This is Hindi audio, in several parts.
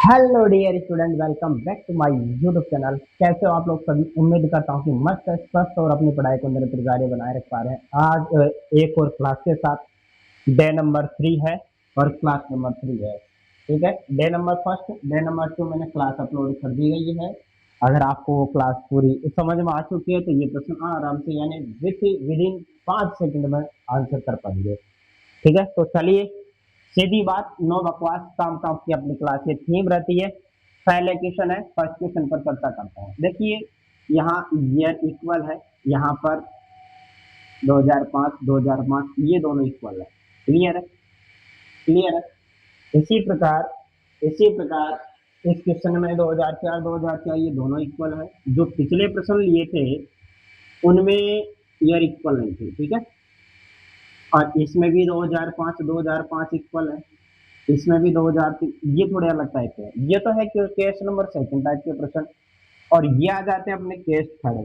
Hello dear student, welcome back to my YouTube channel. कैसे हो आप लोग सभी? उम्मीद करता हूँ कि मस्त स्वस्थ और अपनी पढ़ाई को निरंतर जारी बनाए रख पा रहे हैं। आज एक और क्लास के साथ डे नंबर 3 है और क्लास नंबर 3 है। ठीक है, day number first, day number 2 मैंने क्लास अपलोड कर दी गई है। अगर आपको वो क्लास पूरी समझ में आ चुकी है तो ये प्रश्न आराम से यानी विद इन 5 सेकंड में आंसर कर पाएंगे। ठीक है, तो चलिए सीधी बात, नो बकवास, काम काम की अपनी क्लास की थीम रहती है। पहले क्वेश्चन है, फर्स्ट क्वेश्चन पर चर्चा करते हैं। देखिए, यहाँ ईयर इक्वल है, यहाँ पर 2005 2005 ये दोनों इक्वल है। क्लियर है? क्लियर है? इसी प्रकार इस क्वेश्चन में 2004 ये दोनों इक्वल है। जो पिछले प्रश्न लिए थे उनमें ईयर इक्वल नहीं थे। ठीक है, और इसमें भी 2005 इक्वल है, इसमें भी 2003। ये थोड़े अलग टाइप के हैं। ये तो है कि केस नंबर सेकंड टाइप के प्रश्न, और ये आ जाते हैं अपने केस थर्ड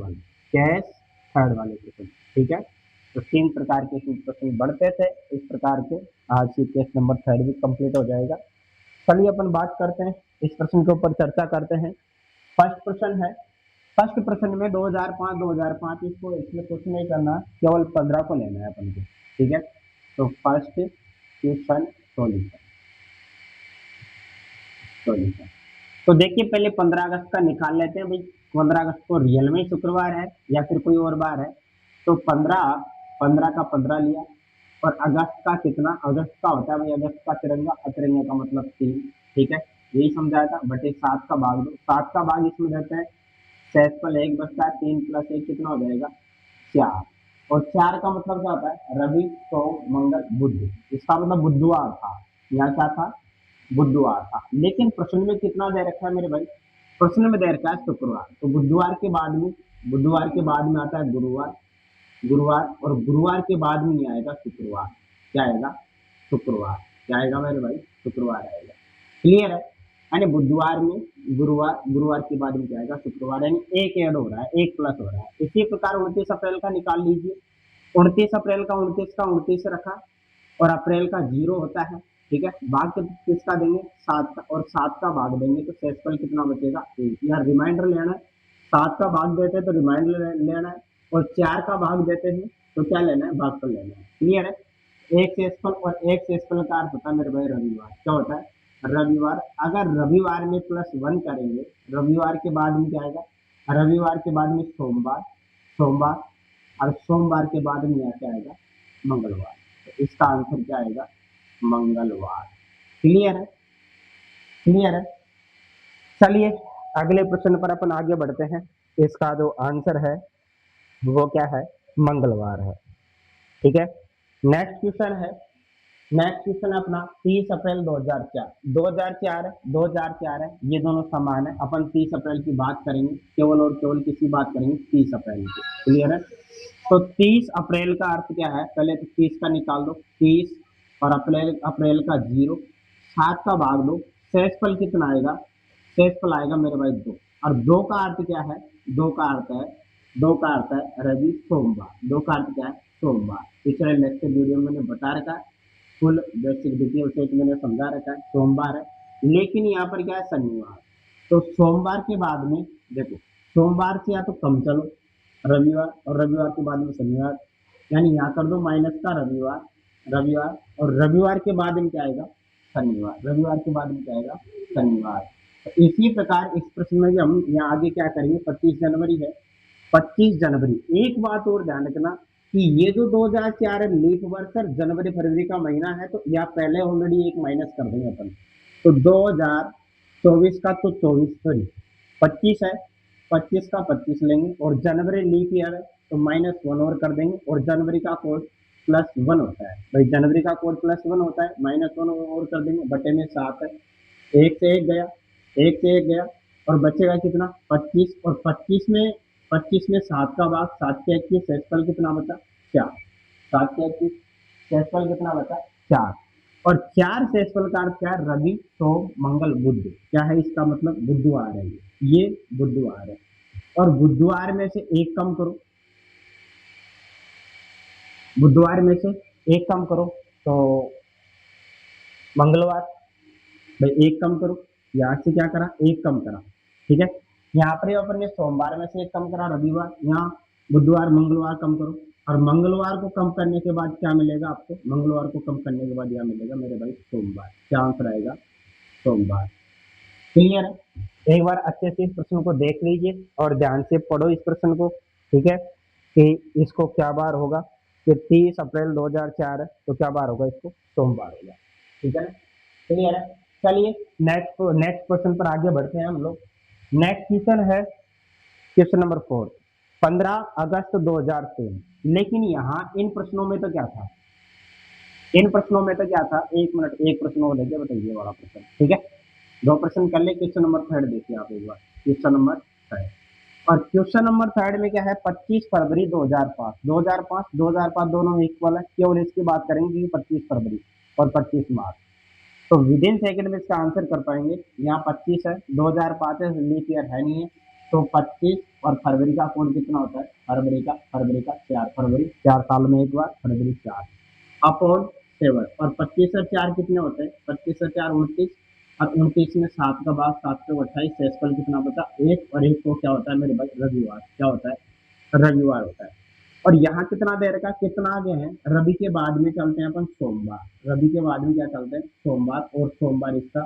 वाले क्वेश्चन। ठीक है, तो 3 प्रकार के प्रश्न बढ़ते थे इस प्रकार के। आज की केस नंबर थर्ड भी कंप्लीट हो जाएगा। चलिए अपन बात करते हैं, इस प्रश्न के ऊपर चर्चा करते हैं। फर्स्ट प्रश्न है, फर्स्ट प्रश्न में 2005 इसको इसमें कुछ नहीं करना, केवल 15 को लेना है अपन को। ठीक है, तो फर्स्ट क्वेश्चन सॉल्यूशन। सॉल्यूशन तो देखिए, पहले 15 अगस्त का निकाल लेते हैं भाई। 15 अगस्त को रियल में शुक्रवार है या फिर कोई और बार है? तो 15 का 15 लिया, और अगस्त का कितना? अगस्त का होता है भाई, अगस्त का तिरंगा, तिरंगे का मतलब 3। ठीक है, यही समझाया था। बटे 7 का भाग दो, 7 का भाग इसमें देते हैं, 6 पर 1 बचता है, 3 + 1 कितना हो जाएगा? 4। और 4 का मतलब क्या होता है? रवि, सोम, मंगल, बुध। इसका मतलब बुधवार था। यहाँ क्या था? बुधवार था। लेकिन प्रश्न में कितना दे रखा है मेरे भाई? प्रश्न में दे रखा है शुक्रवार। तो बुधवार के बाद में आता है गुरुवार। गुरुवार और गुरुवार के बाद में ही आएगा शुक्रवार। क्या आएगा? शुक्रवार। क्या आएगा मेरे भाई? शुक्रवार आएगा। क्लियर है? यानी बुधवार में गुरुवार, गुरुवार के बाद में क्या आएगा? शुक्रवार। यानी एक ऐड हो रहा है, एक प्लस हो रहा है। इसी प्रकार 29 अप्रैल का निकाल लीजिए। 29 अप्रैल का 29 रखा, और अप्रैल का 0 होता है। ठीक है, भाग किसका देंगे? 7 का, और 7 का भाग देंगे तो शेषफल कितना बचेगा? 1। यार रिमाइंडर लेना है। 7 का भाग देते हैं तो रिमाइंडर लेना है, और 4 का भाग देते हैं तो क्या लेना है? भागफल लेना है। क्लियर है? एक शेषफल, और एक शेषफल का अर्थ होता है मेरे भाई रविवार। क्या होता है? रविवार। अगर रविवार में +1 करेंगे, रविवार के बाद में क्या आएगा? रविवार के बाद में सोमवार, सोमवार, और सोमवार के बाद में क्या आएगा? मंगलवार। तो इसका आंसर क्या आएगा? मंगलवार। क्लियर है? क्लियर है? चलिए अगले प्रश्न पर अपन आगे बढ़ते हैं। इसका जो आंसर है वो क्या है? मंगलवार है। ठीक है, नेक्स्ट क्वेश्चन है। नेक्स्ट क्वेश्चन है अपना 30 अप्रैल 2004। 2004 है, ये दोनों समान है। अपन 30 अप्रैल की बात करेंगे, केवल और केवल किसी बात करेंगे 30 अप्रैल की। क्लियर है? तो 30 अप्रैल का अर्थ क्या है? पहले तो 30 का निकाल दो, 30, और अप्रैल अप्रैल का 0, 7 का भाग दो, शेषफल कितना आएगा? शेषफल आएगा मेरे भाई 2। और 2 का अर्थ क्या है? 2 का अर्थ है, 2 का अर्थ है रवि, सोमवार। 2 का अर्थ क्या है? सोमवार। पिछले लेक्चर वीडियो में मैंने बता रखा है, फुल बेसिक डिटेल सेट मैंने समझा रखा है, सोमवार है। लेकिन यहाँ पर क्या है? शनिवार। तो सोमवार के बाद में देखो, सोमवार से या तो कम चलो रविवार, और रविवार के बाद में शनिवार। यानी यहाँ कर दो माइनस का रविवार, रविवार, और रविवार के बाद में क्या आएगा? शनिवार। रविवार के बाद में क्या आएगा? शनिवार। तो इसी प्रकार इस प्रश्न में भी हम यहाँ आगे क्या करेंगे? 25 जनवरी है। 25 जनवरी, एक बात और ध्यान रखना कि ये जो 2004 है लीप वर्ष और जनवरी फरवरी का महीना है, तो यहाँ पहले ऑलरेडी एक माइनस कर देंगे अपन। तो 2024 का तो 24, सॉरी 25 है, 25 का 25 लेंगे, और जनवरी लीप ईयर है तो -1 और कर देंगे, और जनवरी का कोड +1 होता है भाई। जनवरी का कोड +1 होता है, -1 और कर देंगे, बटे में 7 है। एक से एक गया, एक से एक गया, और बचेगा कितना? 25। और 25 में 7 का भाग, 7 के 21, शेषफल कितना बचा? 4। 7 के 21, शेषफल कितना बचा? 4। और 4 शेषफल का अर्थ क्या है? रवि, सोम, मंगल, बुध। क्या है इसका मतलब? बुधवार है ये बुधवार है। और बुधवार में से एक कम करो, बुधवार में से एक कम करो तो मंगलवार। भाई एक कम करो, यहाँ से क्या करा, एक कम करा, ठीक है। यहाँ पर अपन ने सोमवार में से एक कम करा, रविवार, यहाँ बुधवार मंगलवार कम करो, और मंगलवार को कम करने के बाद क्या मिलेगा आपको, मंगलवार को कम करने के बाद यहाँ मिलेगा मेरे भाई सोमवार। क्या आंसर आएगा, सोमवार। क्लियर है। एक बार अच्छे से इस प्रश्न को देख लीजिए और ध्यान से पढ़ो इस प्रश्न को, ठीक है, कि इसको क्या बार होगा, कि 30 अप्रैल 2004 है तो क्या बार होगा, इसको सोमवार होगा, ठीक है ना। क्लियर है। चलिए नेक्स्ट नेक्स्ट क्वेश्चन पर आगे बढ़ते हैं हम लोग। नेक्स्ट क्वेश्चन है क्वेश्चन नंबर 4, 15 अगस्त 2003। लेकिन यहाँ इन प्रश्नों में तो क्या था, इन प्रश्नों में तो क्या था, एक मिनट, एक प्रश्न को लेके बताइए वाला प्रश्न, ठीक है। दो प्रश्न कर ले। क्वेश्चन नंबर 3 देखिए आप एक बार, क्वेश्चन नंबर 3, और क्वेश्चन नंबर 3 में क्या है, 25 फरवरी 2005, 2005 दोनों इक्वल है, केवल इसकी बात करेंगे कि 25 फरवरी और 25 मार्च। तो विद इन सेकंड में इसका आंसर कर पाएंगे। यहाँ 25 है, 2005 है, लीप ईयर है नहीं है, तो 25 और फरवरी का कोड कितना होता है, फरवरी का 4 फरवरी, 4 साल में एक बार, फरवरी 4 अपॉन 7, और 25 और 4 कितने होते हैं, 25 और 4 29, और 29 में 7 का भाग 7 से 28, शेषफल कितना बचा, एक, और एक को क्या होता है मेरे भाई, रविवार, क्या होता है, रविवार होता है। और यहाँ कितना दे रखा, कितना आगे है, रवि के बाद में चलते हैं अपन सोमवार, रवि के बाद में क्या चलते हैं, सोमवार, और सोमवार इसका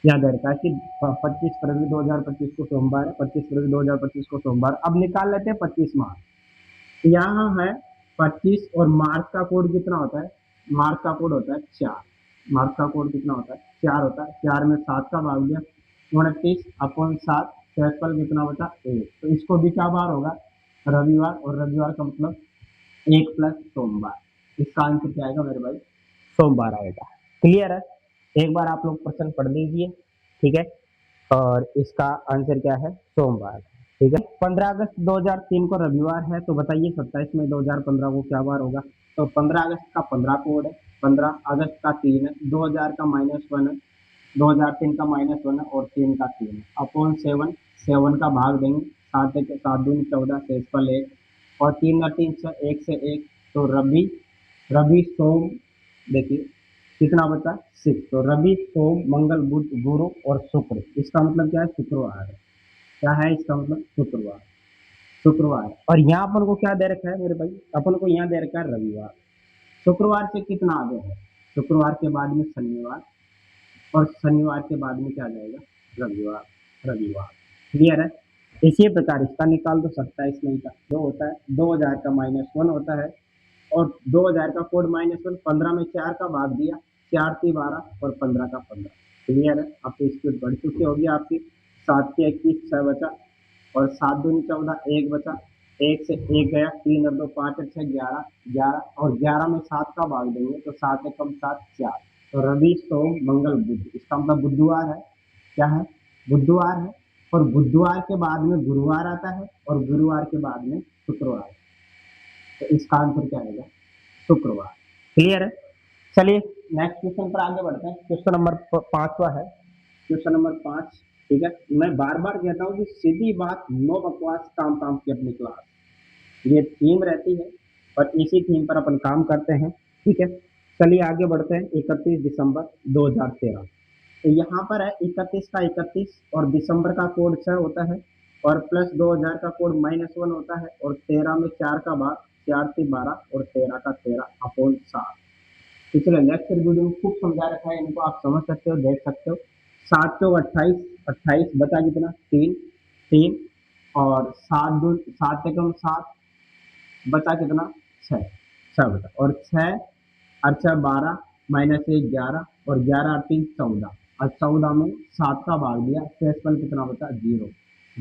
क्या दे रखा है कि 25 फरवरी 2025 को सोमवार है, 25 फरवरी 2025 को सोमवार। अब निकाल लेते हैं 25 मार्च। यहाँ है 25, और मार्च का कोड कितना होता है, मार्च का कोड होता है 4, मार्च का कोड कितना होता है, 4 होता है, 4 में 7 का भाग दिया, 29 अपॉन 7, शेषफल कितना बचा, 1, तो इसको भी क्या बार होगा, रविवार, और रविवार का मतलब 1 प्लस सोमवार। इसका आंसर क्या आएगा मेरे भाई, सोमवार आएगा। क्लियर है। एक बार आप लोग प्रश्न पढ़ लीजिए, ठीक है, और इसका आंसर क्या है, सोमवार, ठीक है। 15 अगस्त 2003 को रविवार है, तो बताइए 27 मई 2015 को क्या बार होगा। तो 15 अगस्त का 15 कोड है, 15 अगस्त का 3 है, 2000 का -1 है, 2003 का -1 है, और 3 का 3 है, अपॉन 7, 7 का भाग देंगे, 7 7 दूनी 14, शेषफल 1, और 3 और 3 से 1 से 1, तो रवि, रवि सोम, देखिए कितना बचा, 6, तो रवि सोम मंगल बुध गुरु और शुक्र, इसका मतलब क्या है, शुक्रवार है। क्या है इसका मतलब, शुक्रवार, शुक्रवार। और यहाँ अपन को क्या दे रखा है मेरे भाई, अपन को यहाँ दे रखा है रविवार। शुक्रवार से कितना आगे है, शुक्रवार के बाद में शनिवार, और शनिवार के बाद में क्या आ जाएगा, रविवार, रविवार। क्लियर है। इसी प्रकार इसका निकाल दो, 27 मई का 2 होता है, 2000 का -1 होता है, और 2000 का कोड -1, 15 में 4 का भाग दिया, 4 × 12 और 15 का 15। क्लियर है। अब तो स्पीड बढ़ चुकी होगी आपकी, 7 के 21, 6 बचा, और 7 दूनी 14, 1 बचा, 1 से 1 गया, 3 और 2 5 और 6 11, 11, और 11 में 7 का भाग देंगे तो 7 एकम 7, 4, तो रवि सोम मंगल बुध, इसका मतलब बुधवार है। क्या है, बुधवार है, और बुधवार के बाद में गुरुवार आता है, और गुरुवार के बाद में शुक्रवार, तो इसका आंसर क्या आएगा, शुक्रवार। क्लियर है। चलिए नेक्स्ट क्वेश्चन पर आगे बढ़ते हैं। क्वेश्चन नंबर 5वां है, क्वेश्चन नंबर 5, ठीक है। मैं बार बार कहता हूँ कि सीधी बात, नो बकवास, काम काम की अपनी क्लास, ये थीम रहती है, और इसी थीम पर अपन काम करते हैं, ठीक है। चलिए आगे बढ़ते हैं। 31 दिसंबर 2013, तो यहाँ पर है 31 का 31, और दिसंबर का कोड 6 होता है, और प्लस 2000 का कोड -1 होता है, और 13 में 4 का भाग, 4 से 12, और 13 का 13 अपॉन 7। पिछले लेक्चर वीडियो में खूब समझा रखा है, इनको आप समझ सकते हो, देख सकते हो। 7 चौक 28, 28 बचा कितना, 3, 3, और 7 दून 7 एकम 7, बचा कितना, 6, 6 बचा, और 6 अच्छा 12, -1 11, और 11 और 3 14, और 14 में 7 का भाग दिया, शेषफल कितना बचा, 0।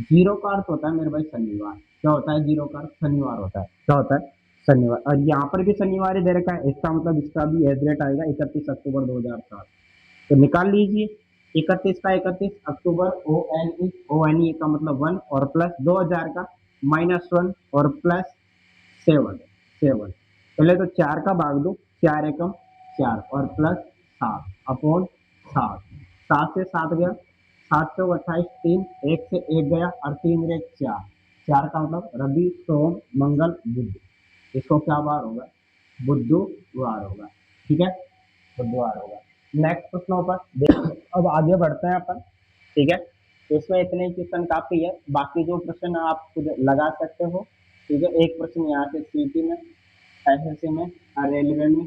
जीरो का अर्थ होता है मेरे भाई शनिवार। क्या होता है जीरो का अर्थ, शनिवार होता है। क्या होता है, शनिवार। और यहाँ पर भी शनिवार ही दे रखा है, इसका मतलब इसका भी एज रेट आएगा 31 अक्टूबर 2007। तो निकाल लीजिए, 31 का 31 अक्टूबर, ओ एन ई का मतलब 1, और प्लस 2000 का -1, और प्लस 7, 7, पहले तो 4 का भाग दो, 4 एकम 4, और प्लस 7 अपॉन 7, 7 से 7 गया, 7 से 28, 3, 1 से 1 गया, और 3 1 4, 4 का मतलब रवि सोम मंगल बुध, इसको क्या बार होगा, बुधवार होगा, ठीक है, बुधवार होगा। नेक्स्ट प्रश्नों पर अब आगे बढ़ते हैं अपन। ठीक है, तो इसमें इतने क्वेश्चन काफी है, बाकी जो प्रश्न आप खुद लगा सकते हो। ठीक है, एक प्रश्न यहाँ से सीटी में, एसएससी में, रेलवे में,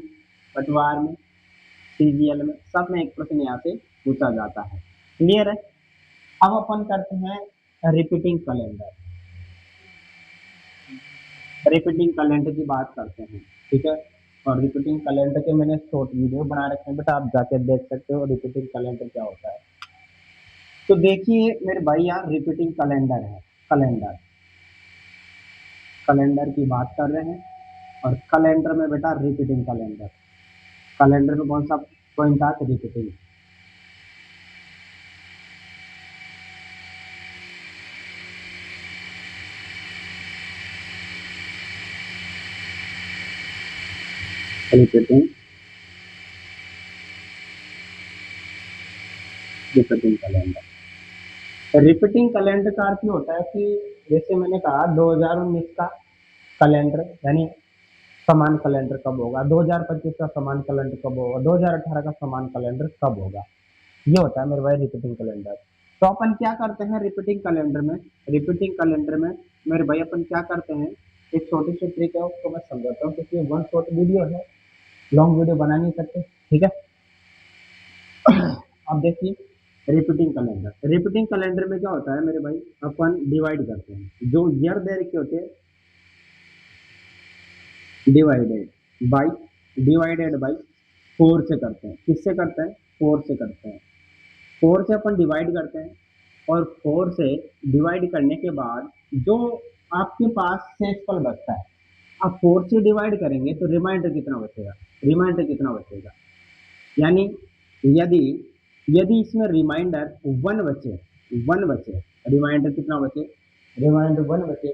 पटवार में, सीजीएल में, सब में एक प्रश्न यहाँ से पूछा जाता है। क्लियर है। अब अपन करते हैं रिपीटिंग कैलेंडर। रिपीटिंग कैलेंडर की बात करते हैं। ठीक है, और रिपीटिंग कैलेंडर के मैंने शॉर्ट वीडियो बना रखे हैं बेटा, आप जाके देख सकते हो रिपीटिंग कैलेंडर क्या होता है। तो देखिए मेरे भाई, यहाँ रिपीटिंग कैलेंडर है। कैलेंडर, कैलेंडर की बात कर रहे हैं, और कैलेंडर में बेटा रिपीटिंग कैलेंडर, कैलेंडर में कौन सा पॉइंट आता है? Repeating. Repeating, repeating calendar. Repeating calendar का अर्थ ये होता है कि जैसे मैंने कहा 2019 का कैलेंडर, यानी समान कैलेंडर कब होगा, 2025 का समान कैलेंडर कब होगा, 2018 का समान कैलेंडर कब होगा, ये होता है मेरे भाई रिपीटिंग कैलेंडर। तो अपन क्या करते हैं रिपीटिंग कैलेंडर में? रिपीटिंग कैलेंडर में मेरे भाई अपन क्या करते हैं, एक छोटी सी ट्रिक है, उसको मैं समझाता हूँ, क्योंकि वन शॉट वीडियो है, लॉन्ग वीडियो बना नहीं सकते। ठीक है, अब देखिए रिपीटिंग कैलेंडर। रिपीटिंग कैलेंडर में क्या होता है मेरे भाई, अपन डिवाइड करते हैं, जो ईयर दे रखे होते हैं, डिवाइडेड बाई, डिवाइडेड बाई 4 से करते हैं। किससे करते हैं? 4 से करते हैं। 4 से अपन डिवाइड करते हैं, और 4 से डिवाइड करने के बाद जो आपके पास शेषफल बचता है, अब 4 से डिवाइड करेंगे तो रिमाइंडर कितना बचेगा? रिमाइंडर कितना बचेगा, यानी यदि यदि इसमें रिमाइंडर 1 बचे, 1 बचे, रिमाइंडर कितना बचे? रिमाइंडर 1 बचे,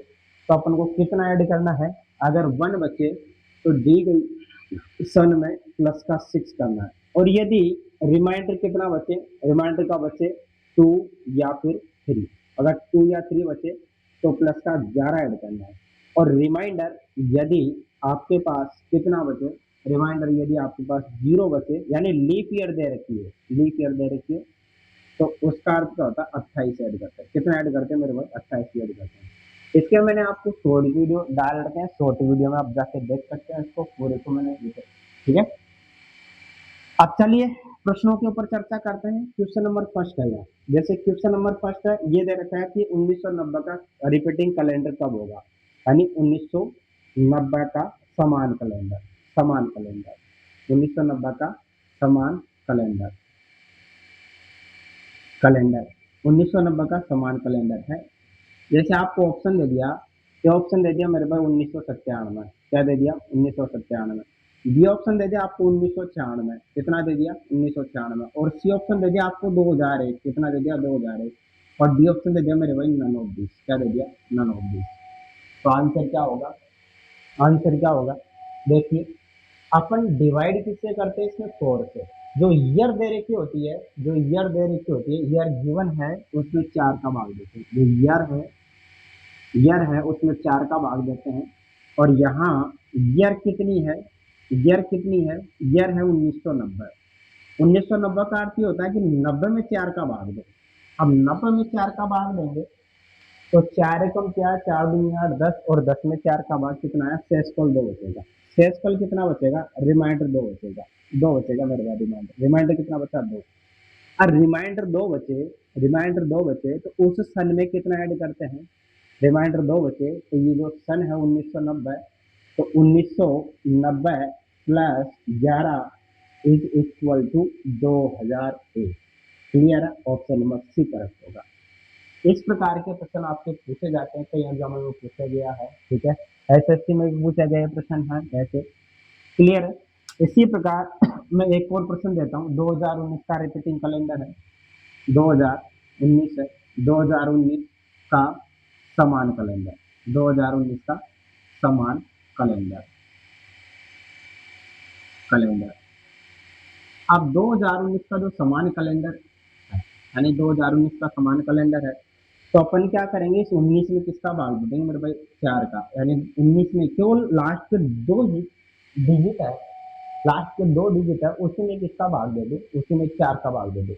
तो अपन को कितना ऐड करना है? अगर 1 बचे तो दी गई सन में प्लस का 6 करना है, और यदि रिमाइंडर कितना बचे? रिमाइंडर का बचे 2 या फिर 3, अगर 2 या 3 बचे तो प्लस का 11 ऐड करना है। और रिमाइंडर यदि आपके पास कितना बचे, रिमाइंडर यदि आपके पास 0 बचे, यानी लीप ईयर दे रखी है, लीप ईयर दे रखी है, तो उसका अर्थ क्या होता है? 28 ऐड करते हैं। कितना ऐड करते हैं मेरे भाई? 28 ऐड करते हैं। इसके मैंने आपको शॉर्ट वीडियो डाल रखे हैं, शॉर्ट वीडियो में आप जाके देख सकते हैं, इसको पूरे को मैंने। ठीक है, अब चलिए प्रश्नों के ऊपर चर्चा करते हैं। क्वेश्चन नंबर फर्स्ट है यहाँ, जैसे क्वेश्चन नंबर फर्स्ट है, ये दे रखा है कि 1990 का रिपीटिंग कैलेंडर कब होगा, यानी 1990 का समान कैलेंडर, समान कैलेंडर, 1990 का समान कैलेंडर, कैलेंडर 1990 का समान कैलेंडर है। जैसे आपको ऑप्शन दे दिया, क्या ऑप्शन दे दिया मेरे भाई? 1997। क्या दे दिया? 1997। बी ऑप्शन दे दिया आपको 1996। कितना दे दिया? 1996। और सी ऑप्शन दे दिया आपको 2001। कितना दे दिया? 2001। और डी ऑप्शन दे दिया मेरे भाई नन ऑफ दिस। क्या दे दिया? None of this. तो आंसर क्या होगा? आंसर क्या होगा? देखिए, अपन डिवाइड किससे करते हैं इसमें? 4 से। जो ईयर दे रखी होती है, जो ईयर दे रखी होती है, ईयर गिवन है, उसमें 4 का भाग देते हैं। जो ईयर है उसमें 4 का भाग देते हैं। और यहाँ ईयर कितनी है? ईयर कितनी है? ईयर है 1990। 1990 का अर्थ ये होता है कि 90 में 4 का भाग दो। अब 90 में 4 का भाग देंगे तो 4 एकम क्या? 4 दूनी 8, 10, और 10 में 4 का भाग कितना है? शेषफल 2 बचेगा। शेषफल कितना बचेगा? रिमाइंडर 2 बचेगा। 2 बचेगा मेरे पास रिमाइंडर। रिमाइंडर कितना बचा? 2। और रिमाइंडर 2 बचे, रिमाइंडर 2 बचे तो उस सन में कितना ऐड करते हैं? रिमाइंडर 2 बचे तो ये जो सन है 1990, तो 1990 plus 11 is equal to 2001। Clear है? ऑप्शन नंबर सी करेक्ट होगा। इस प्रकार के प्रश्न आपसे पूछे जाते हैं, कई एग्जामों में पूछा गया है। ठीक है, एसएससी में भी पूछा गया प्रश्न है ऐसे। क्लियर है? इसी प्रकार मैं एक और प्रश्न देता हूँ। 2019 का रिपीटिंग कैलेंडर है, 2019 है, 2019 का समान कैलेंडर, 2019 का समान कैलेंडर, कैलेंडर। अब 2019 का जो समान कैलेंडर है, यानी 2019 का समान कैलेंडर है, तो अपन क्या करेंगे? इस 19 में किसका भाग दे देंगे मेरे भाई? 4 का। यानी 19 में केवल लास्ट के 2 डिजिट है, लास्ट के 2 डिजिट है, उसी में किसका भाग दे दो? उसी में 4 का भाग दे दो।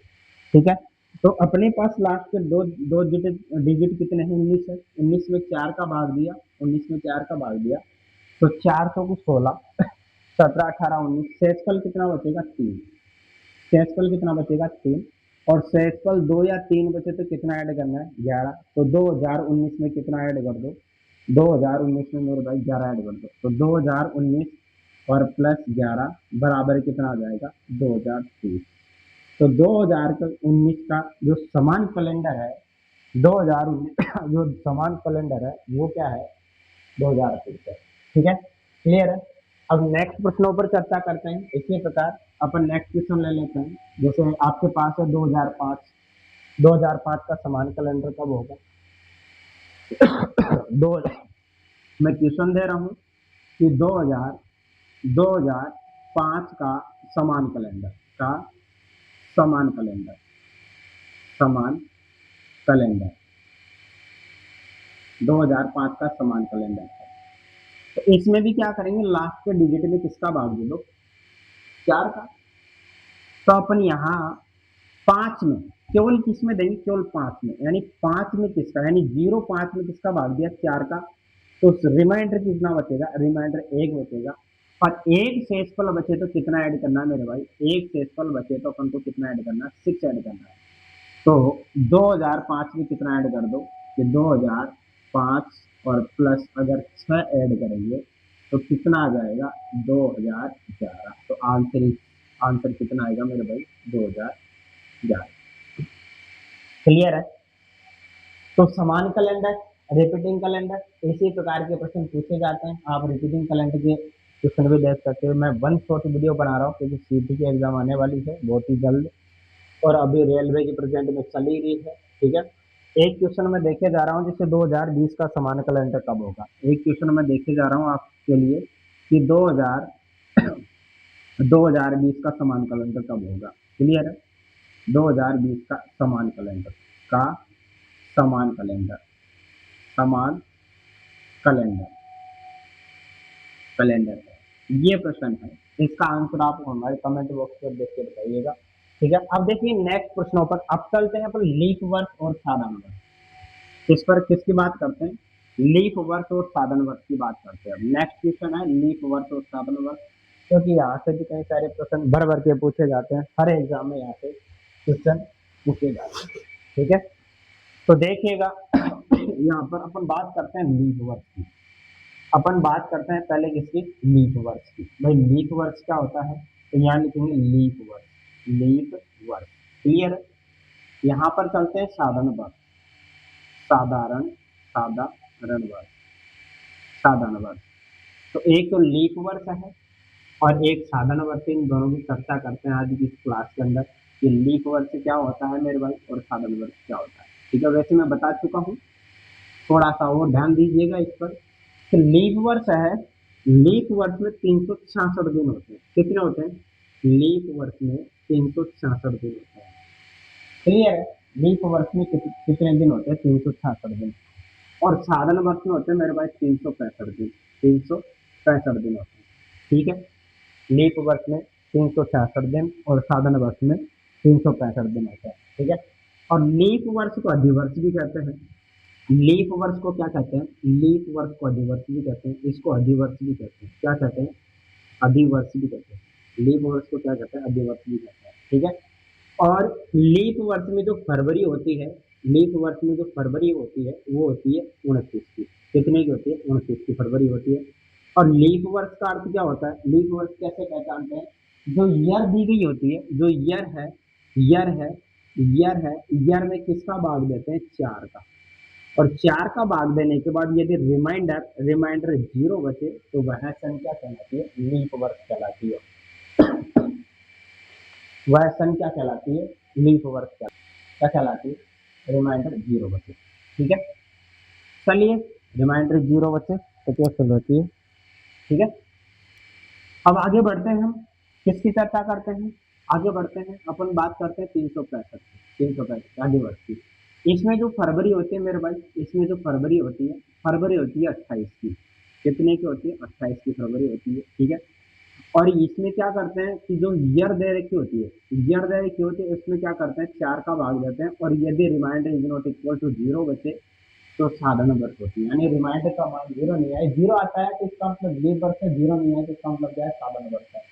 ठीक है, तो अपने पास लास्ट के दो दो डिजिट कितने हैं? 19 है। 19 में 4 का भाग दिया, 19 में 4 का भाग दिया तो 4 को 16, 17, 18, 19, शेषफल कितना बचेगा? 3। शेषफल कितना बचेगा? 3। और शेषफल 2 या 3 बचे तो कितना ऐड करना है? 11। तो 2019 में कितना ऐड कर दो? 2019 में मेरे भाई 11 ऐड कर दो। तो 2019 और प्लस 11 बराबर कितना आ जाएगा? 2030। तो 2019 का जो समान कैलेंडर है, 2019 का जो समान कैलेंडर है वो क्या है? 2030 है। ठीक है, क्लियर है। अब नेक्स्ट प्रश्नों पर चर्चा करते हैं। इसी प्रकार अपन नेक्स्ट क्वेश्चन ले लेते हैं। जैसे आपके पास है 2005। 2005 का समान कैलेंडर कब होगा? दो मैं क्वेश्चन दे रहा हूँ कि 2005 का समान कैलेंडर का समान कैलेंडर समान कैलेंडर 2005 का समान कैलेंडर है। तो इसमें भी क्या करेंगे? लास्ट के डिजिट में किसका भाग दे दो? 4 का। तो अपन यहाँ 5 में केवल किसमें देंगे? केवल 5 में, यानी 5 में किसका, यानी 05 में किसका भाग दिया? 4 का। तो रिमाइंडर कितना बचेगा? रिमाइंडर 1 बचेगा। और एक शेषफल बचे तो कितना ऐड करना है मेरे भाई? एक शेषफल बचे तो अपन को कितना ऐड करना है? 6 ऐड करना है। तो 2005 में कितना ऐड कर दो? कि 2005 और प्लस अगर 6 ऐड करेंगे तो कितना आ जाएगा? 2011। तो आंसर कितना आएगा मेरे भाई? 2011। क्लियर है। तो समान कैलेंडर, रिपीटिंग कैलेंडर, इसी प्रकार के प्रश्न पूछे जाते हैं। आप रिपीटिंग कैलेंडर के क्वेश्चन भी देख सकते हो। मैं वन शॉट वीडियो बना रहा हूँ क्योंकि सीटी की एग्जाम आने वाली है बहुत ही जल्द, और अभी रेलवे की प्रेजेंट में चल ही रही है। ठीक है, एक क्वेश्चन मैं देखे जा रहा हूँ जिससे 2020 का समान कैलेंडर कब होगा। एक क्वेश्चन मैं देखे जा रहा हूँ आपके लिए कि 2020 का समान कैलेंडर कब होगा। क्लियर है। 2020 का समान कैलेंडर का समान कैलेंडर समान कैलेंडर कैलेंडर ये प्रश्न है। इसका आंसर आप हमारे कमेंट बॉक्स पर देख के बताइएगा। ठीक है, अब देखिए नेक्स्ट प्रश्नों पर। अब चलते हैं अपन लीप वर्ष और साधारण वर्ष। इस पर किसकी बात करते हैं? लीप वर्ष और साधन वर्ष की बात करते हैं। नेक्स्ट क्वेश्चन है लीप वर्ष और साधन वर्ष, क्योंकि यहाँ से भी कई सारे प्रश्न भर भर के पूछे जाते हैं। हर एग्जाम में यहाँ से क्वेश्चन पूछे जाते हैं। ठीक है, तो देखिएगा यहाँ पर अपन बात करते हैं लीप वर्ष की। अपन बात करते हैं पहले किसकी? लीप वर्ष की। भाई लीप वर्ष क्या होता है? तो यहाँ लिखेंगे लीप वर्ष। लीप वर्ष क्लियर है। यहाँ पर चलते हैं साधारण वर्ष। साधारण साधारण वर्ष साधारण वर्ष। तो एक तो लीप वर्ष है और एक साधारण वर्ष। इन दोनों की चर्चा करते हैं आज की इस क्लास के अंदर कि लीप वर्ष क्या होता है मेरे भाई और साधारण वर्ष क्या होता है। ठीक है, वैसे मैं बता चुका हूँ, थोड़ा सा और ध्यान दीजिएगा इस पर। तो लीप वर्ष है, लीप वर्ष में 366 दिन होते हैं। कितने होते हैं? लीप वर्ष में 366 दिन होते हैं। क्लियर है। लीप वर्ष में कितने दिन होते हैं? 366 दिन। और साधारण वर्ष में होते हैं मेरे पास 365 दिन। 365 दिन होते हैं। ठीक है, लीप वर्ष में 366 दिन और साधारण वर्ष में 365 दिन होता है। ठीक है, और लीप वर्ष को अधिवर्ष भी कहते हैं। लीप वर्ष को क्या कहते हैं? लीप वर्ष को अधिवर्ष भी कहते हैं। इसको अधिवर्ष भी कहते हैं। क्या कहते हैं? अधिवर्ष भी कहते हैं। लीप वर्ष को क्या कहते हैं? अधिवर्ष भी कहते हैं। ठीक है, और लीप वर्ष में जो फरवरी होती है, लीप वर्ष में जो फरवरी होती है वो होती है 29 की। कितने की होती है? 29 की फरवरी होती है। और लीप वर्ष का अर्थ क्या होता है? लीप वर्ष कैसे पहचानते हैं? जो ईयर दी गई होती है, जो ईयर है, ईयर है, ईयर है, ईयर में किसका भाग देते हैं? 4 का। और 4 का भाग देने के बाद यदि रिमाइंडर रिमाइंडर 0 बचे तो वह संख्या कहलाती है लीप वर्ष कहलाती है। वह संख्या कहलाती है लीप वर्ष क्या कहलाती है? रिमाइंडर 0 बचे। ठीक है, चलिए रिमाइंडर 0 बचे तो क्या फिल होती है। ठीक है, अब आगे बढ़ते हैं। हम किसकी चर्चा करते हैं? आगे बढ़ते हैं, अपन बात करते हैं 365 365 आगे वर्ष की। इसमें जो फरवरी होती है मेरे भाई, इसमें जो फरवरी होती है, फरवरी होती है 28 की। कितने की होती है? 28 की फरवरी होती है। ठीक है, और इसमें क्या करते हैं कि जो ईयर दे रखी होती है, ईयर दे रखी होती है, उसमें क्या करते हैं 4 का भाग देते हैं, और यदि remainder is not equal to 0 बचे तो साधारण वर्ष होती है, यानी रिमाइंडर का मान 0 नहीं आए, 0 आता है तो इसका मतलब लीप वर्ष है, 0 नहीं आए तो इसका मतलब क्या है, साधारण वर्ष है।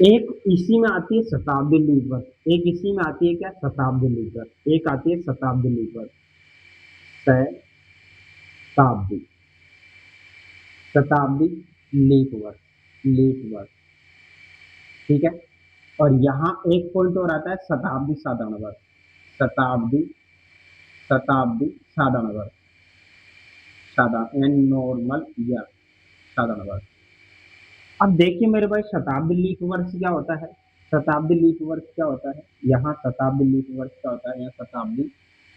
एक इसी में आती है शताब्दी लीप वर्ष, एक इसी में आती है क्या, शताब्दी लीप वर्ष, एक आती है शताब्दी लीप वर्ष, शताब्दी, शताब्दी लीप वर्ष, लीप वर्ष, ठीक है। और यहाँ एक पॉइंट और आता है शताब्दी साधारण वर्ष, शताब्दी, शताब्दी साधारण वर्ष, साधारण यानी नॉर्मल ईयर, साधारण वर्ष। अब देखिए मेरे भाई शताब्दी लीप वर्ष क्या होता है, शताब्दी लीप वर्ष क्या होता है, यहाँ शताब्दी लीप वर्ष क्या होता है, यहाँ शताब्दी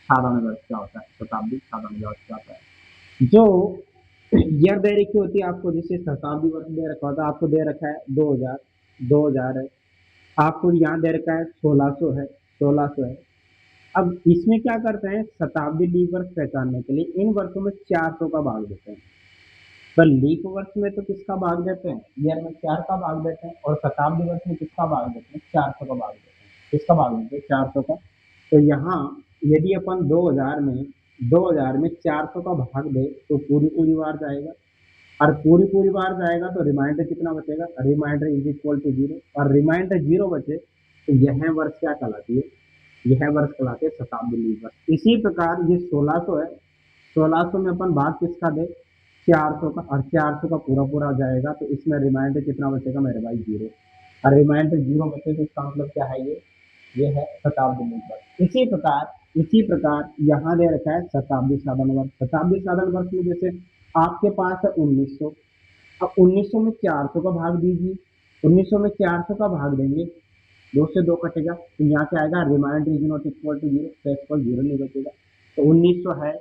साधारण वर्ष क्या होता है, शताब्दी साधारण वर्ष क्या होता है। जो ईयर दे रखी होती है आपको, जैसे शताब्दी वर्ष दे रखा होता है, आपको दे रखा है 2000, 2000 है, आपको यहाँ दे रखा है 1600 है, 1600 है। अब इसमें क्या करते हैं, शताब्दी लीप वर्ष पहचानने के लिए इन वर्षों में 400 का भाग देते हैं। तो लीप वर्ष में तो किसका भाग देते हैं, ईयर में 4 का भाग देते हैं, और शताब्दी वर्ष में किसका भाग देते हैं, 400 का भाग देते हैं, किसका भाग देते हैं, 400 का। तो यहाँ यदि अपन 2000 में 400 का भाग दे तो पूरी पूरी बार जाएगा, और पूरी पूरी बार जाएगा तो रिमाइंडर कितना बचेगा, रिमाइंडर इज इक्वल टू 0, और रिमाइंडर 0 बचे तो यह वर्ष क्या कहलाती है, यह वर्ष कहलाते हैं शताब्दी लीप वर्ष। इसी प्रकार ये 1600 है, 1600 में अपन भाग किसका दे, 400 का, और 400 का पूरा पूरा जाएगा तो इसमें रिमाइंडर कितना बचेगा मेरे भाई, 0, और रिमाइंडर 0 बचे तो इसका मतलब क्या है, ये है शताब्दी लीप वर्ष। इसी प्रकार यहाँ दे रखा है शताब्दी साधारण वर्ष, शताब्दी साधारण वर्ष में जैसे आपके पास है 1900, अब 1900 में 400 का भाग दीजिए, 1900 में 400 का भाग देंगे, 2 से 2 कटेगा तो यहाँ क्या आएगा, remainder is not equal to 0, तो इसको 0 नहीं बचेगा, तो 1900 है।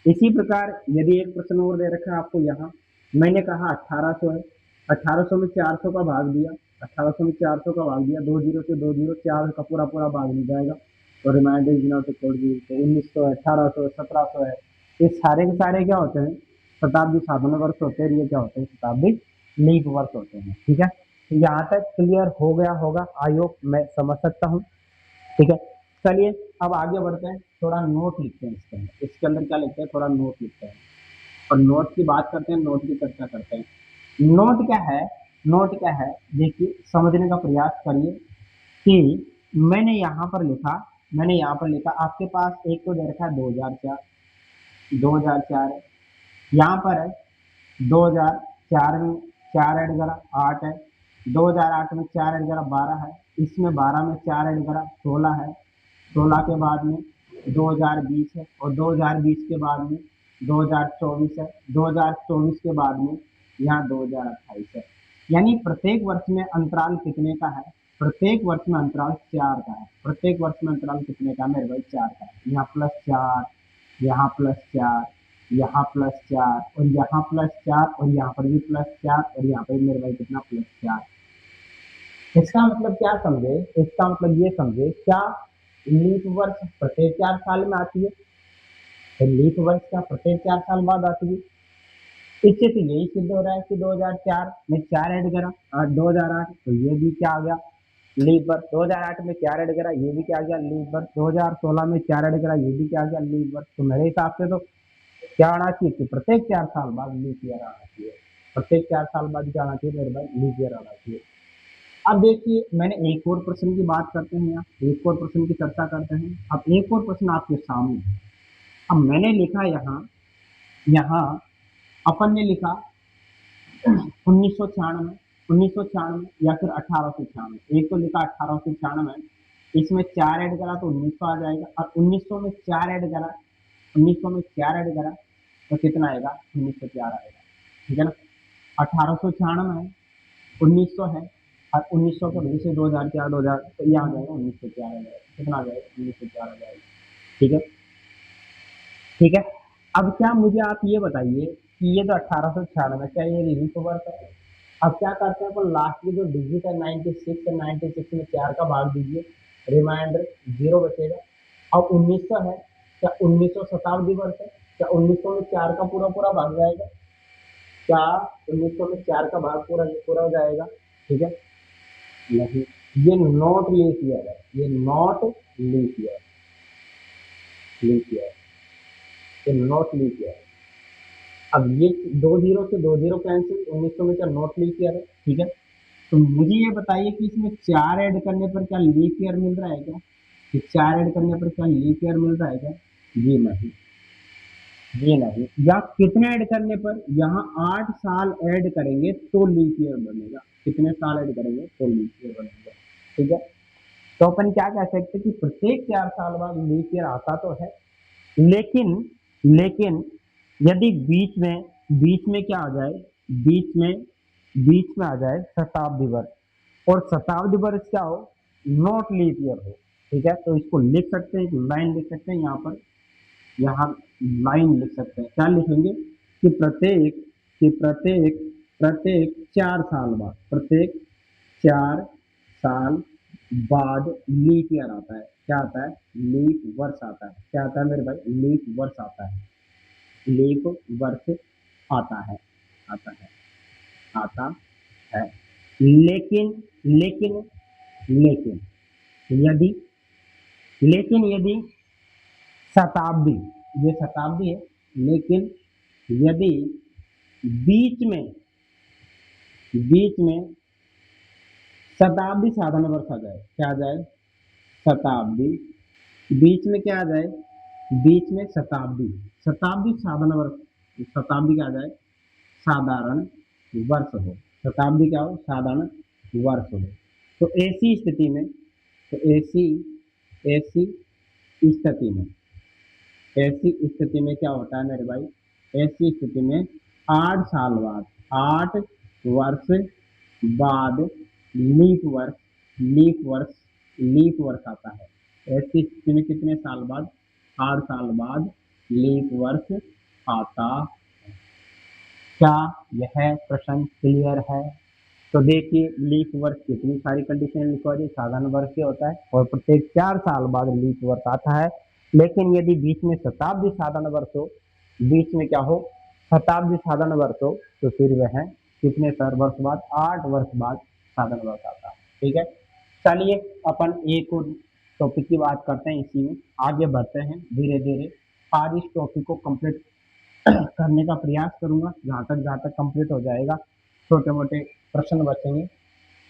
इसी प्रकार यदि एक प्रश्न और दे रखा है आपको, यहाँ मैंने कहा 1800 है, 1800 में 400 का भाग दिया, 1800 में 400 का भाग दिया, 2 जीरो से 2 जीरो, 4 का पूरा पूरा भाग नहीं जाएगा, तो remainder is not equal to 0, तो 1900 है, 1800 है, 1700 है, ये सारे के सारे क्या होते हैं, शताब्दी साधारण वर्ष होते हैं, ये क्या होते हैं, शताब्दी लीप वर्ष होते हैं, ठीक है। तो यहाँ तक क्लियर हो गया होगा, आई होप, मैं समझ सकता हूँ, ठीक है। चलिए अब आगे बढ़ते हैं, थोड़ा नोट लिखते हैं इसके अंदर क्या लिखते हैं, थोड़ा नोट लिखते हैं, और नोट की बात करते हैं, नोट की चर्चा करते हैं। नोट क्या है, नोट क्या है, देखिए समझने का प्रयास करिए कि मैंने यहाँ पर लिखा, मैंने यहाँ पर लिखा आपके पास एक तो दे रखा है 2004, 2004 है, यहाँ पर है 2004 में 4 ऐड करा 8 है, 2008 में 4 ऐड करा 12 है, इसमें 12 में 4 ऐड करा 16 है, 16 के बाद में 2020 है, और 2020 के बाद में 2024 है, 2024 के बाद में यहाँ 2028 है। यानी प्रत्येक वर्ष में अंतराल कितने का है, प्रत्येक वर्ष में अंतराल 4 का है, प्रत्येक वर्ष में अंतराल कितने का मेरे भाई, 4 का है। यहाँ +4, यहाँ +4, यहाँ +4, और यहाँ +4, और यहाँ पर भी +4, और यहाँ पर मेरे भाई कितना, +4। इसका मतलब क्या समझे, इसका मतलब ये समझे क्या, लीप वर्ष प्रत्येक 4 साल में आती है, तो लीप वर्ष क्या प्रत्येक 4 साल बाद आती है। इससे तो यही सिद्ध हो रहा है कि 2004 में 4 ऐड करा, 2008 तो ये भी क्या आ गया, लीप वर्ष, 2008 में 4 ऐड करा, ये भी क्या आ गया, लीप वर्ष, 2016 में 4 ऐड करा, ये भी क्या आ गया, लीप वर्ष। तो मेरे हिसाब से तो क्या आना चाहिए कि प्रत्येक 4 साल बाद लीप ईयर आना चाहिए, प्रत्येक 4 साल बाद क्या आना चाहिए मेरे भाई, लीप ईयर आना चाहिए। अब देखिए मैंने एक और प्रश्न की बात करते हैं, यहाँ एक और प्रश्न की चर्चा करते हैं। अब एक और प्रश्न आपके सामने है, अब मैंने लिखा यहाँ, यहाँ अपन ने लिखा 1996, 1996 या फिर 1896, एक तो लिखा 1896, इसमें 4 ऐड करा तो 1900 आ जाएगा, और 1900 में 4 ऐड करा, 1900 में 4 ऐड करा तो कितना आएगा, 1904 आएगा, ठीक है ना। 1896 है, 1900 है, और 1900 के वजह से 2004, 2000 तो ये आ जाएगा 1904 आ जाएगा, कितना आ जाएगा, 1904 आ जाएगा, ठीक है, ठीक है। अब क्या मुझे आप ये बताइए कि ये तो 1896, क्या ये लीप वर्ष है। अब क्या करते हैं अपन, लास्ट में जो डिजिट है 96 है, 96 में 4 का भाग दीजिए, रिमाइंडर 0 बचेगा। अब 1900 है, क्या 1900 शताब्दी वर्ष है, क्या 1900 में 4 का पूरा पूरा भाग जाएगा, क्या 1900 में 4 का भाग पूरा पूरा हो जाएगा, ठीक है, नहीं, ये नॉट लीप ईयर है, ये not leap year, leap year, ये नॉट लीप ईयर। अब ये 2 जीरो से 2 जीरो कैंसिल, 1900 में क्या नॉट लीप ईयर है, ठीक है। तो मुझे ये बताइए कि इसमें 4 ऐड करने पर क्या लीप ईयर मिल रहा है क्या, कि 4 ऐड करने पर क्या लीप ईयर मिल रहा है क्या, जी नहीं, जी नहीं। या कितने ऐड करने पर, यहाँ 8 साल ऐड करेंगे तो लीप ईयर बनेगा, कितने साल ऐड करेंगे तो लीप ईयर बनेगा, ठीक है। तो अपन क्या कह सकते हैं कि प्रत्येक 4 साल बाद लीप ईयर आता तो है, लेकिन लेकिन यदि बीच में क्या आ जाए, बीच में बीच में आ जाए शताब्दी वर्ष, और शताब्दी वर्ष क्या हो, नॉट लीप ईयर हो, ठीक है। तो इसको लिख सकते हैं, एक लाइन लिख सकते हैं यहाँ पर, यहाँ लाइन लिख सकते हैं, क्या लिखेंगे कि प्रत्येक प्रत्येक 4 साल बाद, प्रत्येक 4 साल बाद लीप ईयर आता है, क्या आता है, लीप वर्ष आता है, क्या आता है मेरे भाई, लीप वर्ष आता है, लीप वर्ष आता है, आता है, आता है। लेकिन लेकिन लेकिन यदि यदि शताब्दी, ये शताब्दी है, लेकिन यदि बीच में बीच में शताब्दी साधन वर्ष आ जाए, क्या आ जाए, शताब्दी, बीच में क्या आ जाए, बीच में शताब्दी, शताब्दी साधन वर्ष, शताब्दी क्या आ जाए, साधारण वर्ष हो, शताब्दी क्या हो, साधारण वर्ष हो। तो ऐसी स्थिति में, तो ऐसी स्थिति में ऐसी स्थिति में क्या होता है मेरे भाई, ऐसी स्थिति में 8 साल बाद, 8 वर्ष बाद लीप वर्ष आता है। ऐसी स्थिति में कितने साल बाद, 8 साल बाद लीप वर्ष आता। क्या यह प्रश्न क्लियर है? तो देखिए लीप वर्ष कितनी सारी कंडीशन लिखवा दी, साधारण वर्ष क्या होता है और प्रत्येक 4 साल बाद लीप वर्ष आता है। लेकिन यदि बीच में शताब्दी साधारण वर्ष हो, बीच में क्या हो, शताब्दी साधारण वर्ष हो, तो फिर वह कितने सर वर्ष बाद, 8 वर्ष बाद साधारण वर्ष आता है, ठीक है। चलिए अपन एक और टॉपिक की बात करते हैं, इसी में आगे बढ़ते हैं धीरे धीरे। आज इस टॉपिक को कंप्लीट करने का प्रयास करूंगा, जहाँ तक कंप्लीट हो जाएगा, छोटे मोटे प्रश्न बचेंगे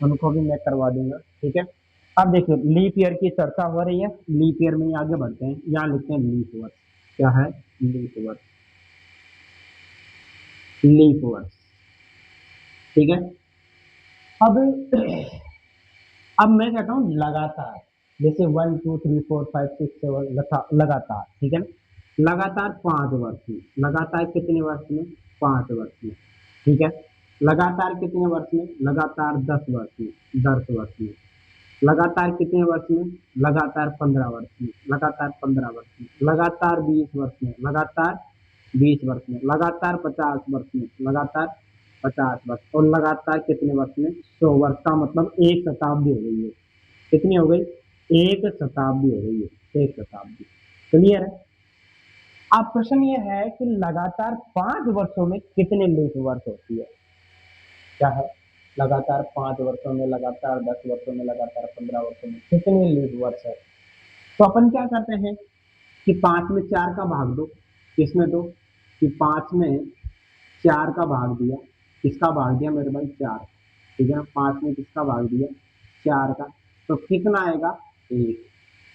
उनको भी मैं करवा दूंगा, ठीक है। अब देखिए लीप ईयर की चर्चा हो रही है, लीप ईयर में आगे बढ़ते हैं, यहाँ लिखते हैं लीप वर्ष, क्या है, लीप वर्ष, लीप वर्ष, ठीक है। अब अब मैं कहता हूँ लगातार, जैसे 1 2 3 4 5 6 7 लगातार, ठीक है, लगातार 5 वर्ष में, लगातार कितने वर्ष में, 5 वर्ष में, ठीक है। लगातार कितने वर्ष में, लगातार 10 वर्ष में, 10 वर्ष में। लगातार कितने वर्ष में, लगातार 15 वर्ष में, लगातार 15 वर्ष में। लगातार 20 वर्ष में, लगातार 20 वर्ष में। लगातार 50 वर्ष में, लगातार 50 वर्ष। और लगातार कितने वर्ष में, 100 वर्ष का मतलब एक शताब्दी हो गई है, कितनी हो गई, एक शताब्दी हो गई है, एक शताब्दी, क्लियर है। अब प्रश्न ये है कि लगातार 5 वर्षों में कितने लीप वर्ष होती है, क्या है, लगातार 5 वर्षों में, लगातार 10 वर्षों में, लगातार 15 वर्षों में कितने लीप वर्ष है। तो अपन क्या करते हैं कि 5 में 4 का भाग दो, किसमें दो, कि 5 में 4 का भाग दिया, किसका भाग दिया मेरे भाई, 4, ठीक है ना। 5 में किसका भाग दिया, 4 का, तो कितना आएगा, एक,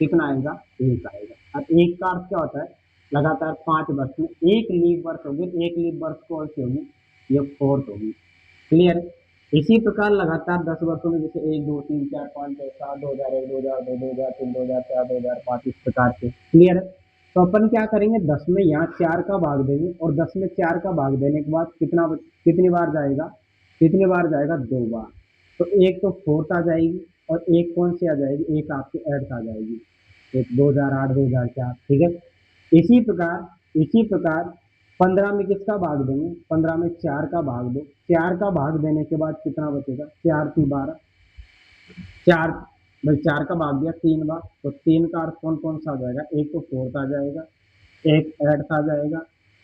कितना आएगा, एक आएगा। और एक का अर्थ क्या होता है, लगातार 5 वर्ष में एक लीप वर्ष होगी, एक लीप वर्ष कौन सी होगी, ये फोर्थ होगी, क्लियर। इसी प्रकार लगातार 10 वर्षों में जैसे 1 2 3 4 5 6 7 2001 2002 2003 2004 2005 इस प्रकार से, क्लियर है। तो अपन क्या करेंगे, 10 में यहाँ 4 का भाग देंगे, और 10 में 4 का भाग देने के बाद कितनी बार जाएगा, कितनी बार जाएगा, 2 बार। तो एक तो फोर्थ आ जाएगी, और एक कौन सी आ जाएगी, एक आपकी एर्थ आ जाएगी, एक 2008 2004, ठीक है। इसी प्रकार 15 में किसका भाग देंगे, 15 में 4 का भाग दो, 4 का भाग देने के बाद कितना बचेगा, 4 3 12, 4 भाई 4 का भाग दिया 3 बार, तो 3 का अर्थ कौन कौन सा आ जाएगा, एक तो फोर्थ आ जाएगा, एक एट्थ आ जाएगा,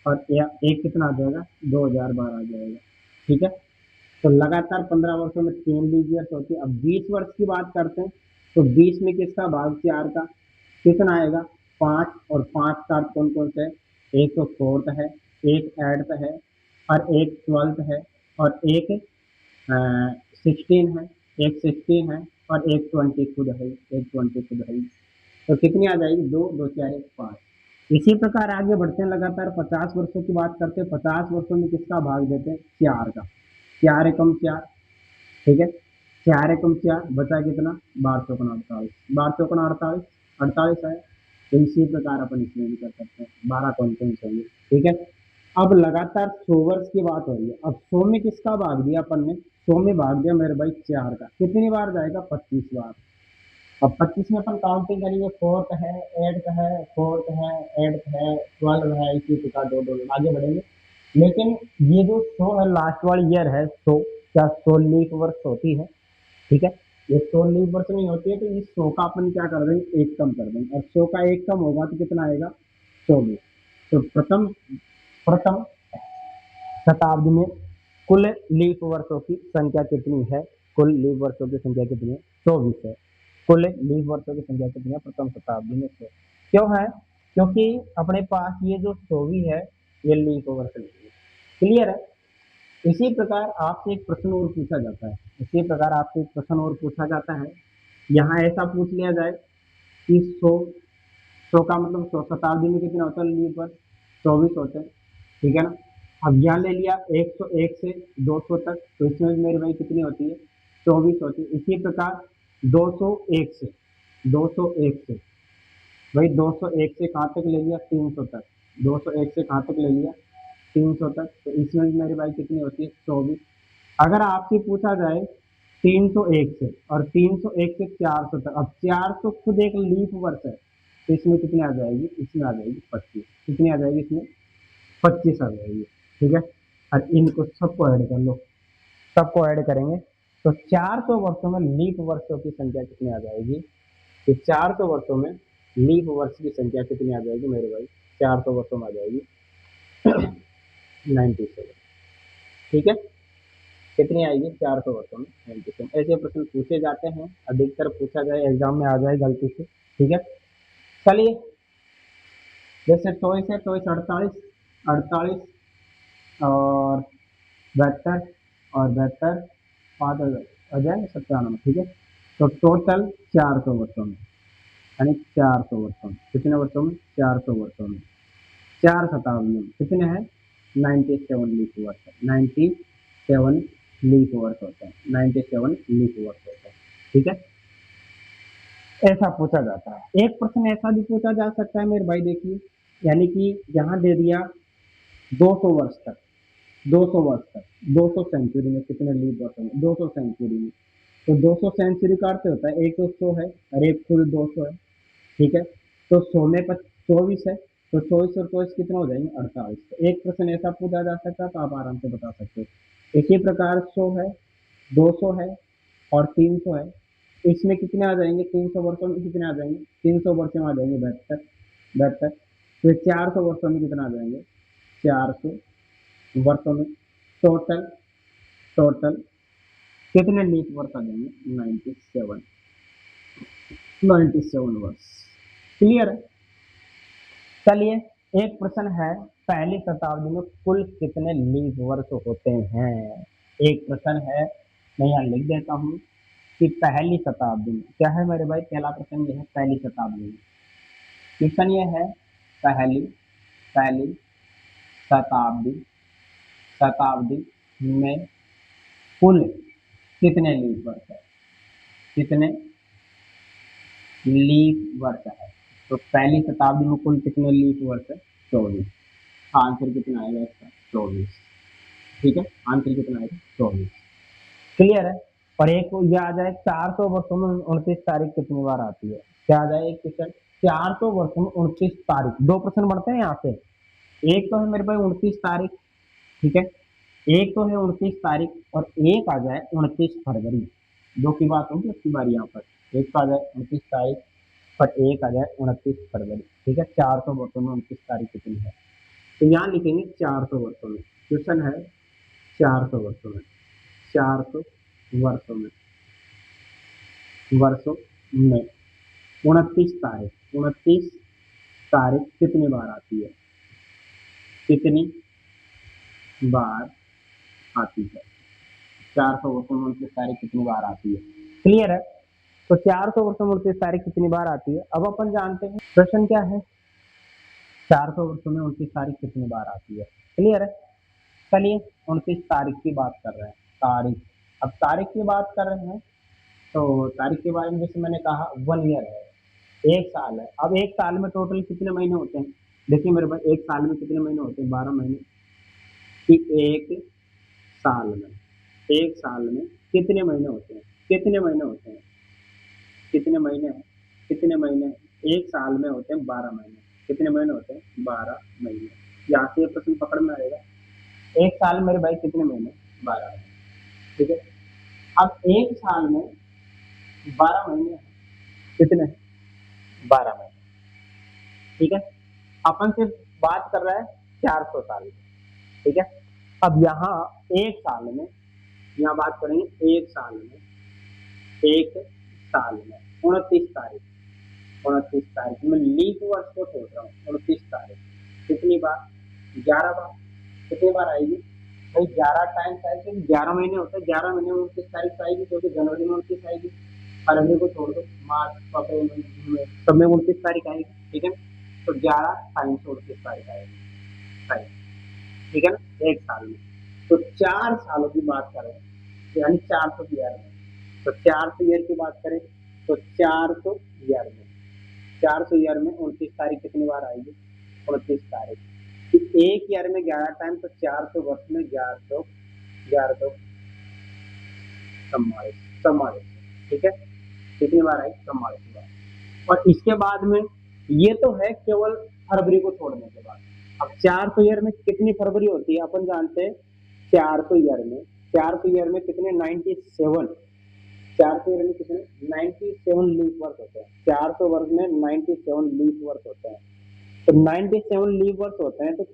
और एक कितना आ जाएगा, 2012 आ जाएगा, ठीक है। तो लगातार 15 वर्षों में 3 लीप ईयर्स होती है। अब 20 वर्ष की बात करते हैं, तो 20 में किसका भाग 4 का कितना आएगा 5, और 5 का कौन कौन से है, एक तो फोर्थ है, एक एट्थ है, और एक 12th है, और एक 16 है, एक 16 है, और एक 20 खुद है, एक 20 खुद है। तो कितनी आ जाएगी, 2 2 4 1 5। इसी प्रकार आगे बढ़ते हैं, लगातार 50 वर्षों की बात करते हैं। 50 वर्षों में किसका भाग देते हैं 4 का, 4 एकम 4, ठीक है, 4 एकम 4 बचा कितना 12 चौकन 48, 12 चौकन 48, 48 है। तो इसी प्रकार अपन इसमें भी कर सकते हैं, 12 कौन कौन चाहिए, ठीक है। अब लगातार 100 वर्ष की बात हो रही है। अब 100 में किसका भाग दिया अपन ने, 100 में भाग दिया मेरे भाई 4 का, कितनी बार जाएगा 25 बार। अब 25 में अपन काउंटिंग करेंगे, फोर्थ है, एट्थ है, फोर्थ है, एट्थ है, 12 है, इसी प्रकार दो दो आगे बढ़ेंगे। लेकिन ये जो 100 है लास्ट वाली ईयर है 100, क्या 100 लीप वर्ष होती है, ठीक है। ये 100 लीप वर्ष नहीं होती है, तो इस 100 का अपन क्या कर देंगे, एक कम कर देंगे, और 100 का एक कम होगा तो कितना आएगा 24। तो प्रथम प्रथम शताब्दी में कुल लीप वर्षों की संख्या कितनी है, कुल लीप वर्षों की संख्या कितनी है 24 है। कुल लीप वर्षों की संख्या कितनी है प्रथम शताब्दी में 100। क्यों है, क्योंकि अपने पास ये जो 24 है ये लीप वर्ष नहीं है। क्लियर है। इसी प्रकार आपसे एक प्रश्न और पूछा जाता है, इसी प्रकार आपसे एक प्रश्न और पूछा जाता है। यहाँ ऐसा पूछ लिया जाए कि 100 का मतलब 100 शताब्दी में कितना होता है लीप वर्ष, 24 होते हैं, ठीक है ना। अब यहाँ ले लिया 101 से 200 तक, तो इसमें मेरे भाई कितनी होती है 24 होती है। इसी प्रकार 201 से 201 से भाई 201 से कहाँ तक ले लिया 300 तक, 201 से कहाँ तक ले लिया 300 तक, तो इसमें भी मेरी भाई कितनी होती है 24। अगर आपसे पूछा जाए 301 से और 301 से 400 तक, अब 400 खुद एक लीप वर्ष है, तो इसमें कितनी आ जाएगी, इसमें आ जाएगी 25, कितनी आ जाएगी इसमें 25 आ जाएगी, ठीक है। और इनको सबको ऐड कर लो, सबको ऐड करेंगे तो 400 वर्षों में लीप वर्षों की संख्या कितनी आ जाएगी, तो 400 वर्षों में लीप वर्ष की संख्या कितनी आ जाएगी मेरे भाई, 400 वर्षों में आ जाएगी 97, ठीक है। कितनी आएगी 400 वर्षों में 97। ऐसे प्रश्न पूछे जाते हैं, अधिकतर पूछा जाए एग्जाम में आ जाए गलती से, ठीक है। चलिए, जैसे 24 है, 24 48, 48 और 72 और 72 5 हो जाए 97, ठीक है। तो टोटल 400 वर्षों में, यानी 400 वर्षों में, कितने वर्षों में 400 वर्षों में, 4 शताब्दियों में कितने हैं 97 लीप वर्ष है, 97 लीप वर्ष होता है, 97 लीप वर्ष होता है, ठीक है। ऐसा पूछा जाता है। एक प्रश्न ऐसा भी पूछा जा सकता है मेरे भाई, देखिए, यानी कि यहाँ दे दिया 200 वर्ष तक, 200 वर्ष तक, 200 सेंचुरी में कितने लीप वर्ष में, 200 सेंचुरी में, तो 200 सेंचुरी का अर्थ होता है एक तो 100 है और एक खुद 200 है, ठीक है। तो 100 में 24 है, तो 24 और 24 कितना हो जाएंगे 48। तो एक प्रश्न ऐसा पूछा जा सकता है, तो आप आराम से बता सकते हो। इसी प्रकार 100 है, 200 है और 300 है, इसमें कितने आ जाएंगे 300 वर्षों में कितने आ जाएंगे, 300 वर्षों में आ जाएंगे 72, 72। फिर 400 वर्षों में कितना आ जाएंगे 400 वर्षों में, टोटल टोटल कितने लीप वर्ष आ जाएंगे 97, 97 वर्ष। क्लियर है। चलिए, एक प्रश्न है, पहली शताब्दी में कुल कितने लीप वर्ष होते हैं। एक प्रश्न है, मैं यहाँ लिख देता हूँ कि पहली शताब्दी में क्या है मेरे भाई, पहला प्रश्न ये है पहली शताब्दी में। क्वेश्चन ये है पहली पहली शताब्दी शताब्दी में कुल कितने लीप वर्ष है, कितने लीप वर्ष है। तो पहली शताब्दी में कुल कितने लीप वर्ष है 24। आंसर कितना आएगा इसका 24, ठीक है। आंसर कितना आएगा 24। क्लियर है। और एक ये आ जाए 400 वर्षों में 29 तारीख कितनी बार आती है, क्या आ जाए एक क्वेश्चन 400 वर्षों में 29 तारीख। दो प्रश्न बढ़ते हैं यहाँ से, एक तो है मेरे भाई 29 तारीख, ठीक है, एक तो है 29 तारीख और एक आ जाए 29 फरवरी। दो की बात होगी उसकी बारी यहाँ पर, एक तो आ जाए 29 तारीख और एक आ जाए 29 फरवरी, ठीक है। 400 वर्षों में 29 तारीख कितनी है, तो यहाँ लिखेंगे 400 वर्षों में। क्वेश्चन है 400 वर्षों में, 400 वर्षों में 29 तारीख कितनी बार आती है, कितनी बार आती है? 400 वर्षों में 29 तारीख कितनी बार आती है? क्लियर है? तो 400 वर्षों में 29 तारीख कितनी बार आती है? अब अपन जानते हैं प्रश्न क्या है, 400 वर्षों में 29 तारीख कितनी बार आती है। क्लियर है? चलिए 29 तारीख की बात कर रहे हैं, तारीख। अब तारीख की बात कर रहे हैं तो तारीख के बारे में जैसे मैंने कहा 1 ईयर है, 1 साल है। अब 1 साल में टोटल कितने महीने होते हैं? देखिए मेरे भाई, 1 साल में कितने महीने होते हैं? 12 महीने। कि 1 साल में कितने महीने होते हैं? कितने महीने होते हैं? कितने महीने हैं? कितने महीने हैं? 1 साल में होते हैं 12 महीने। कितने महीने होते हैं? 12 महीने। यहाँ से ये प्रश्न पकड़ में आएगा। 1 साल मेरे भाई कितने महीने? 12 महीने। ठीक है। अब 1 साल में 12 महीने हैं। कितने? 12 महीने। ठीक है। अपन सिर्फ बात कर रहा है 400 साल की। ठीक है। अब यहाँ 1 साल में, यहाँ बात करेंगे 1 साल में, 1 साल में 29 तारीख, 29 तारीख में लीप वर्ष को छोड़ रहा हूँ। 29 तारीख कितनी बार? 11 बार। कितनी बार आएगी भाई? 11 टाइम्स आएगी। 11 महीने होते हैं, 11 महीने में 29 तारीख आएगी, क्योंकि जनवरी में 29 आएगी, फरवरी को छोड़ दो, मार्च अप्रैल में सब में 29 तारीख आएगी। ठीक है। तो 11 टाइम्स 29 तारीख आएगी। ठीक है ना, 1 साल में। तो 4 सालों की बात करें, यानी 400 ईयर में, तो 400 ईयर की बात करें तो 400 ईयर में, 400 ईयर में 29 तारीख कितनी बार आएगी? 29 तारीख। तो एक ईयर में 11 टाइम, तो 400 वर्ष में 1144। ठीक है। कितनी बार आई? 44 बार। और इसके बाद में ये तो है केवल फरवरी को छोड़ने के बाद। अब 400 ईयर में कितनी फरवरी होती है अपन जानते हैं। 400 ईयर में, 400 ईयर में कितने? 97। 400 ईयर में कितने? 97 लीप वर्ष होते हैं। 400 वर्ष में 97 लीप वर्ष होते हैं। तो 97 लीप वर्ष होते हैं, तो